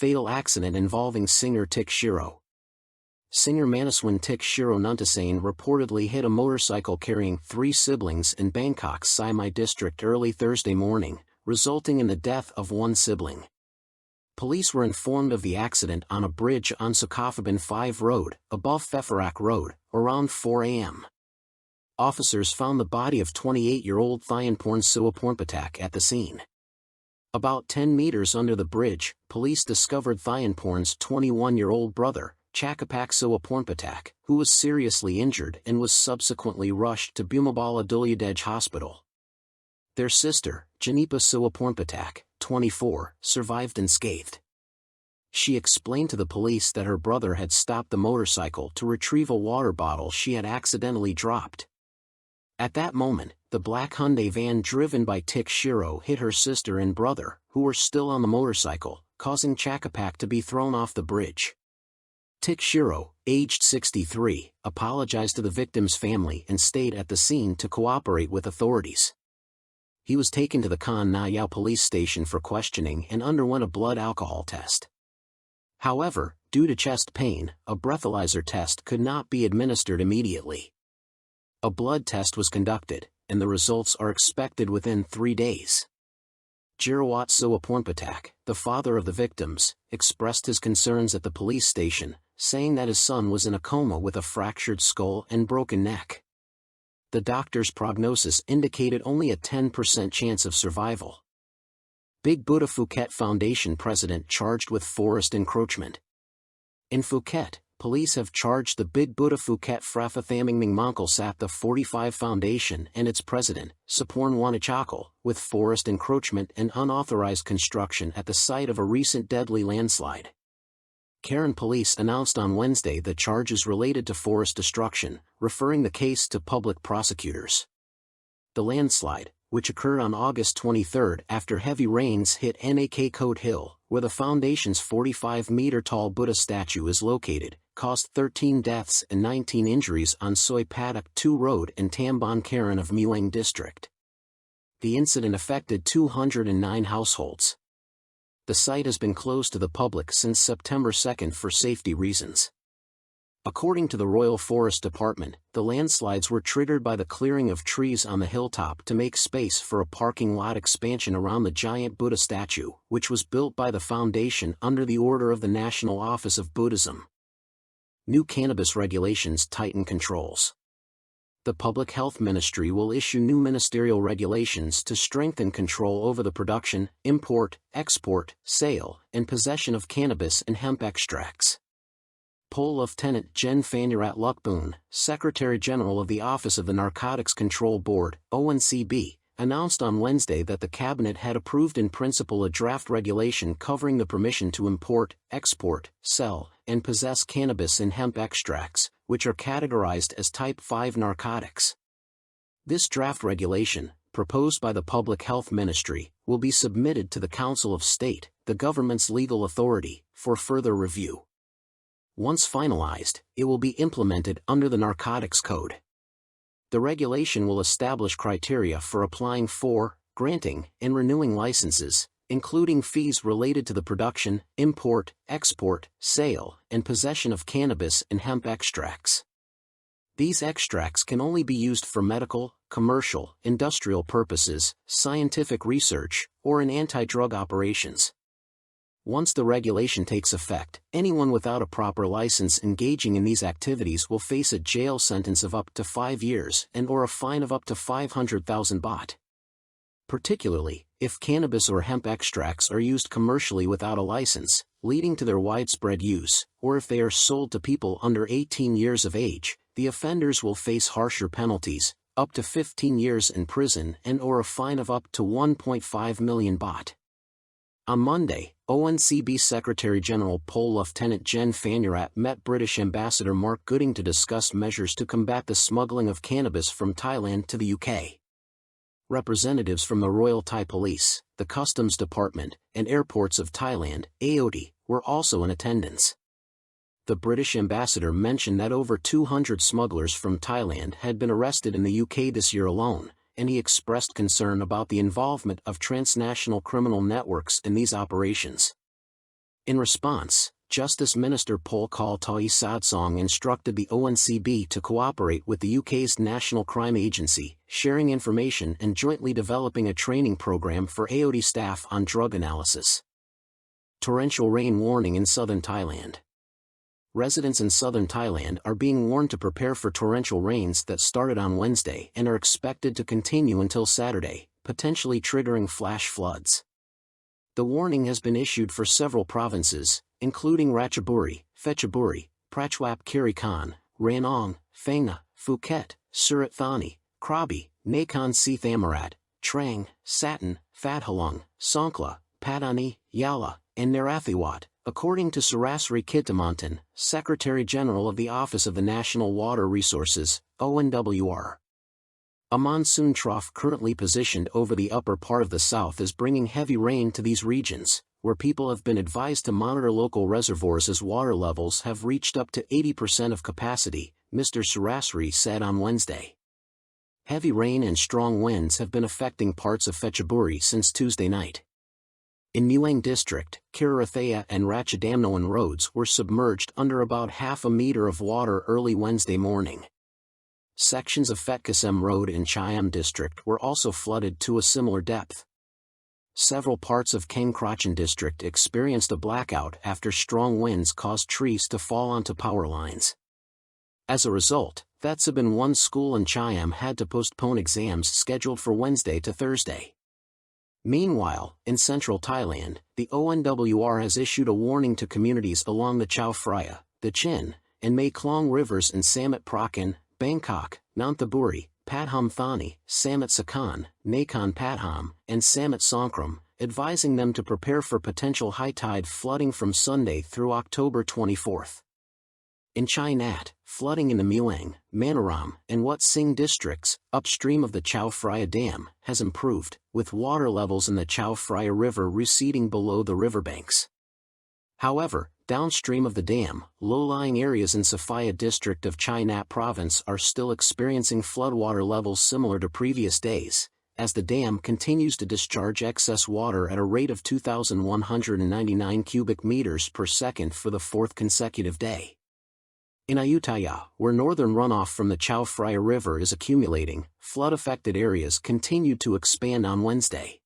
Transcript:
fatal accident involving singer Tik Shiro. Singer Manaswin Tik Shiro Nuntasane reportedly hit a motorcycle carrying 3 siblings in Bangkok's Sai district early Thursday morning, resulting in the death of one sibling. Police were informed of the accident on a bridge on Sukhathibin 5 Road, above Phefarak Road, around 4 a.m. Officers found the body of 28-year-old Thailand Suwapornpatak at the scene. About 10 meters under the bridge, police discovered Thailand's 21-year-old brother, Chakapak Suwapornpatak, who was seriously injured and was subsequently rushed to Bumabala Dulyadej Hospital. Their sister, Janipa Suwapornpatak, 24, survived unscathed. She explained to the police that her brother had stopped the motorcycle to retrieve a water bottle she had accidentally dropped. At that moment, the black Hyundai van driven by Tik Shiro hit her sister and brother, who were still on the motorcycle, causing Chakapak to be thrown off the bridge. Tik Shiro, aged 63, apologized to the victim's family and stayed at the scene to cooperate with authorities. He was taken to the Khan Na Yao police station for questioning and underwent a blood alcohol test. However, due to chest pain, a breathalyzer test could not be administered immediately. A blood test was conducted, and the results are expected within 3 days. Jirawat Suwapornpatak, the father of the victims, expressed his concerns at the police station, saying that his son was in a coma with a fractured skull and broken neck. The doctor's prognosis indicated only a 10% chance of survival. Big Buddha Phuket Foundation president charged with forest encroachment. In Phuket, police have charged the Big Buddha Phuket Phrafathamingming Mongkol Sat the 45 Foundation and its president, Saporn Wanachakal, with forest encroachment and unauthorized construction at the site of a recent deadly landslide. Karen police announced on Wednesday the charges related to forest destruction, referring the case to public prosecutors. The landslide, which occurred on August 23 after heavy rains hit Nak Code Hill, where the foundation's 45-meter-tall Buddha statue is located, caused 13 deaths and 19 injuries on Soi Padak 2 Road in Tambon Karan of Muang district. The incident affected 209 households. The site has been closed to the public since September 2 for safety reasons. According to the Royal Forest Department, the landslides were triggered by the clearing of trees on the hilltop to make space for a parking lot expansion around the giant Buddha statue, which was built by the foundation under the order of the National Office of Buddhism. New cannabis regulations tighten controls. The Public Health Ministry will issue new ministerial regulations to strengthen control over the production, import, export, sale, and possession of cannabis and hemp extracts. Pol Lieutenant Gen Phanurat Lukboon, Secretary General of the Office of the Narcotics Control Board, ONCB, announced on Wednesday that the Cabinet had approved in principle a draft regulation covering the permission to import, export, sell, and possess cannabis and hemp extracts, which are categorized as Type 5 narcotics. This draft regulation, proposed by the Public Health Ministry, will be submitted to the Council of State, the government's legal authority, for further review. Once finalized, it will be implemented under the Narcotics Code. The regulation will establish criteria for applying for, granting, and renewing licenses, including fees related to the production, import, export, sale, and possession of cannabis and hemp extracts. These extracts can only be used for medical, commercial, industrial purposes, scientific research, or in anti-drug operations. Once the regulation takes effect, anyone without a proper license engaging in these activities will face a jail sentence of up to 5 years and/or a fine of up to 500,000 baht. Particularly, if cannabis or hemp extracts are used commercially without a license, leading to their widespread use, or if they are sold to people under 18 years of age, the offenders will face harsher penalties, up to 15 years in prison and/or a fine of up to 1.5 million baht. On Monday, ONCB Secretary-General Pol Lieutenant Gen Phanurat met British Ambassador Mark Gooding to discuss measures to combat the smuggling of cannabis from Thailand to the UK. Representatives from the Royal Thai Police, the Customs Department, and airports of Thailand, AOD, were also in attendance. The British ambassador mentioned that over 200 smugglers from Thailand had been arrested in the UK this year alone, and he expressed concern about the involvement of transnational criminal networks in these operations. In response, Justice Minister Paul Kaltai Sadsong instructed the ONCB to cooperate with the UK's National Crime Agency, sharing information and jointly developing a training program for AOD staff on drug analysis. Torrential rain warning in southern Thailand. Residents in southern Thailand are being warned to prepare for torrential rains that started on Wednesday and are expected to continue until Saturday, potentially triggering flash floods. The warning has been issued for several provinces, including Ratchaburi, Phetchaburi, Prachuap Khiri Khan, Ranong, Phang Nga, Phuket, Surat Thani, Krabi, Nakhon Si Thammarat, Trang, Satin, Phat Halong, Songkhla, Patani, Yala, and Narathiwat, according to Sarasri Kitamontan, Secretary-General of the Office of the National Water Resources, ONWR. A monsoon trough currently positioned over the upper part of the south is bringing heavy rain to these regions, where people have been advised to monitor local reservoirs as water levels have reached up to 80% of capacity, Mr. Sarasri said on Wednesday. Heavy rain and strong winds have been affecting parts of Phetchaburi since Tuesday night. In Muang District, Kirarathaya and Ratchadamnoan roads were submerged under about half a meter of water early Wednesday morning. Sections of Phetkasem Road in Chiam District were also flooded to a similar depth. Several parts of Encroachment District experienced a blackout after strong winds caused trees to fall onto power lines. As a result, Phetsabin 1 school in Chiam had to postpone exams scheduled for Wednesday to Thursday. Meanwhile, in central Thailand, the ONWR has issued a warning to communities along the Chao Phraya, the Chin, and Mae Klong rivers in Samut Prakan, Bangkok, Nonthaburi, Pathum Thani, Samut Sakan, Nakhon Pathum, and Samut Songkhram, advising them to prepare for potential high tide flooding from Sunday through October 24. In Chai Nat, flooding in the Muang, Manoram, and Wat Sing districts, upstream of the Chao Phraya Dam, has improved, with water levels in the Chao Phraya River receding below the riverbanks. However, downstream of the dam, low-lying areas in Sophia district of Chai Nat province are still experiencing floodwater levels similar to previous days, as the dam continues to discharge excess water at a rate of 2,199 cubic meters per second for the fourth consecutive day. In Ayutthaya, where northern runoff from the Chao Phraya River is accumulating, flood-affected areas continued to expand on Wednesday.